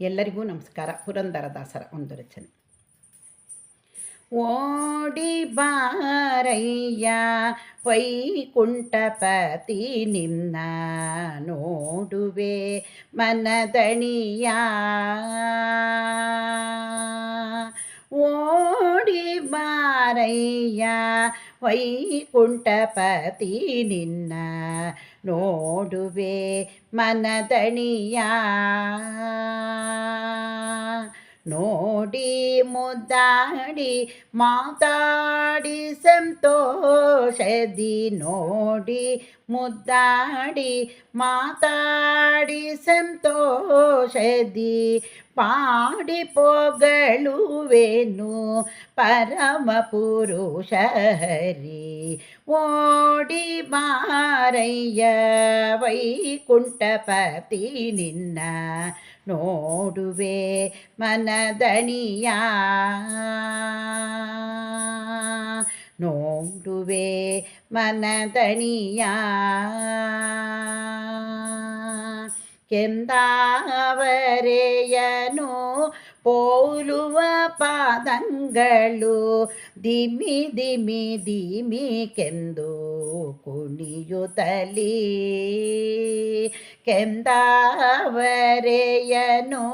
ಎಲ್ಲರಿಗೂ ನಮಸ್ಕಾರ. ಪುರಂದರದಾಸರ ಒಂದು ರಚನೆ. ಓಡಿ ಬಾರಯ್ಯ ವೈಕುಂಠಪತಿ ನಿನ್ನ ನೋಡುವೆ ಮನದಣಿಯ. ಓಡಿ ಬಾರಯ್ಯ ವೈಕುಂಠಪತಿ ನಿನ್ನ ನೋಡುವೆ ಮನದಣಿಯ. ನೋಡಿ ಮುದ್ದಾಡಿ ಮಾತಾಡಿ ಸಂತೋಷದಿ, ನೋಡಿ ಮುದ್ದಾಡಿ ಮಾತಾಡಿ ಸಂತೋಷದಿ, ಪಾಡಿ ಪೊಗಳುವೆನು ಪರಮ ಪುರುಷ ಹರಿ. ಓಡಿ ಬಾರಯ್ಯ ವೈಕುಂಠಪತಿ ನಿನ್ನ ನೋಡುವೆ ಮನದಣಿಯ. ನೋಡುವೆ ಮನದಣಿಯ. ಕೆಂದಾವರೆಯನು ಪೋಲುವ ಪಾದಂಗಳು ದಿಮಿ ದಿಮಿ ದಿಮಿ ಕೆಂದು ಕುಣಿಯುತ್ತಲೀ. ಕೆಂದಾವರೆಯನು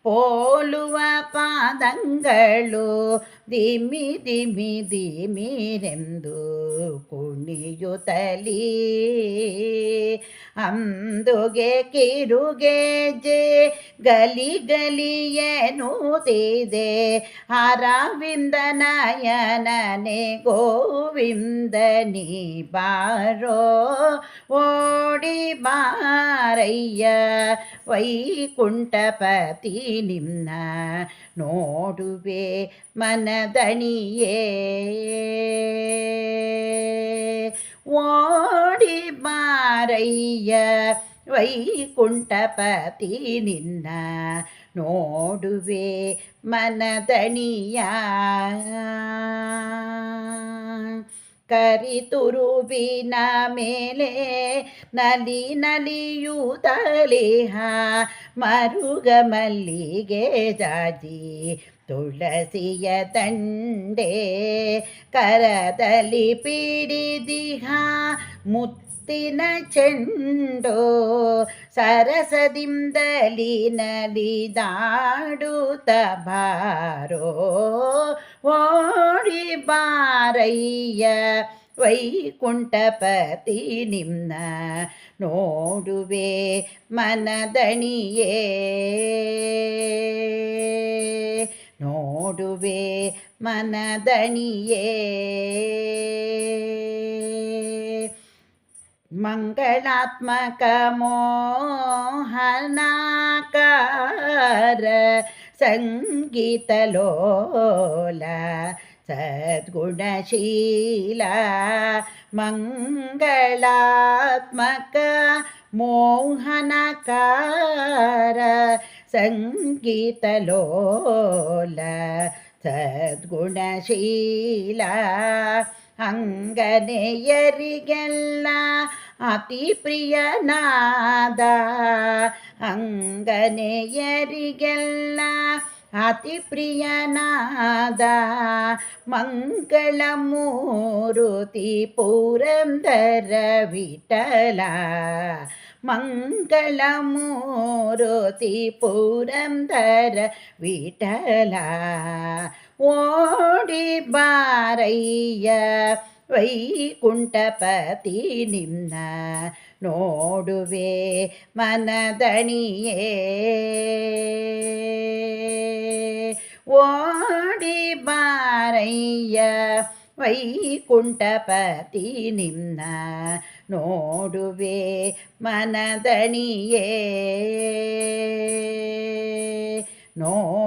ಪೋಲುವ ಪಾದಂಗಳು ದಿಮಿ ದಿಮಿ ದಿಮಿರೆಂದು ಕುಣಿಯುತ್ತಲೀ. ಅಂದುಗೆ ಕಿರುಗೆಜೆ ಗಲಿ ಗಲಿಯೆನುತ್ತಿದೆ, ಅರವಿಂದ ನಯನನೆ ಗೋವಿಂದ ನೀ ಬಾರೋ. ಓಡಿ ಬಾರಯ್ಯ ವೈಕುಂಠಪತಿ ನಿನ್ನ ನೋಡುವೆ ಮನದಣಿಯೇ. ಓಡಿ ಬಾರಯ್ಯ ವೈಕುಂಠಪತಿ ನಿನ್ನ ನೋಡುವೆ ಮನದಣಿಯ. ಕರಿತುರುಬಿನ ಮೇಲೆ ನಲಿ ನಲಿಯುತ್ತಲಿಹ, ಮರುಗ ಮಲ್ಲಿಗೆ ಜಾಜಿ ತುಳಸಿಯ ದಂಡೆ, ಕರದಲ್ಲಿ ಪಿಡಿದಿಹ ಮುತ್ತಿನ ಚೆಂಡು, ಸರಸದಿಂದಲಿ ನಲಿದಾಡುತ್ತ ಬಾರೋ. ಓಡಿ ಬಾರಯ್ಯ ವೈಕುಂಠಪತಿ ನಿನ್ನ ನೋಡುವೆ ಮನದಣಿಯೇ. ನೋಡುವೆ ಮನದಣಿಯೇ. ಮಂಗಳಾತ್ಮಕ ಮೋಹನಾಕಾರ ಸಂಗೀತಲೋಲ ಸದ್ಗುಣಶೀಲ. ಮಂಗಳಾತ್ಮಕ ಮೋಹನಕಾರ ಸಂಗೀತಲೋಲ ಸದ್ಗುಣಶೀಲ. ಅಂಗನೆಯರಿಗೆಲ್ಲ ಅತಿ ಪ್ರಿಯನಾದ, ಅಂಗನೆಯರಿಗೆಲ್ಲ ಅತಿ ಪ್ರಿಯನಾದ, ಮಂಗಳಮೂರುತಿ ಪುರಂದರ ವಿಠಲ. ಮಂಗಳಮೂರುತಿ ಪುರಂದರ ವಿಠಲ. ಓಡಿ ಬಾರಯ್ಯ ವೈಕುಂಠಪತಿ ನಿನ್ನ ನೋಡುವೆ ಮನದಣಿಯೇ. ಓಡಿ ಬಾರಯ್ಯ ವೈಕುಂಠಪತಿ ನಿನ್ನ ನೋಡುವೆ ಮನದಣಿಯೇ.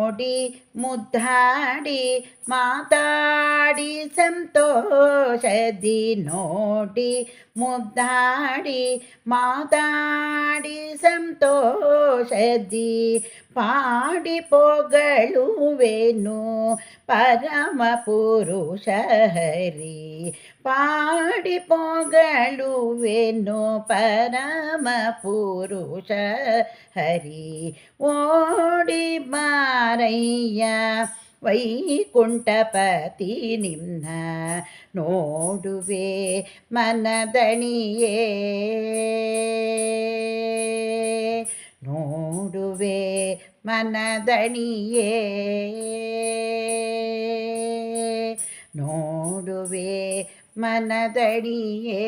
ನೋಡಿ ಮುದ್ದಾಡಿ ಮಾತಾಡಿ ಸಂತೋಷದಿ ನೋಡಿ ಮುದ್ದಾಡಿ ಮಾತಾಡಿ ಸಂತೋಷದಿ ಪಾಡಿ ಪೊಗಳುವೆನು ಪರಮ ಪುರುಷ ಹರಿ ಪಾಡಿ ಪೊಗಳುವೆನು ಪರಮ ಪುರುಷ ಹರಿ ಓಡಿ ಬಾರಯ್ಯ ವೈಕುಂಠಪತಿ ನಿನ್ನ ನೋಡುವೆ ಮನದಣಿಯೇ ನೋಡುವೆ ಮನದಣಿಯೇ ನೋಡುವೆ ಮನದಣಿಯೇ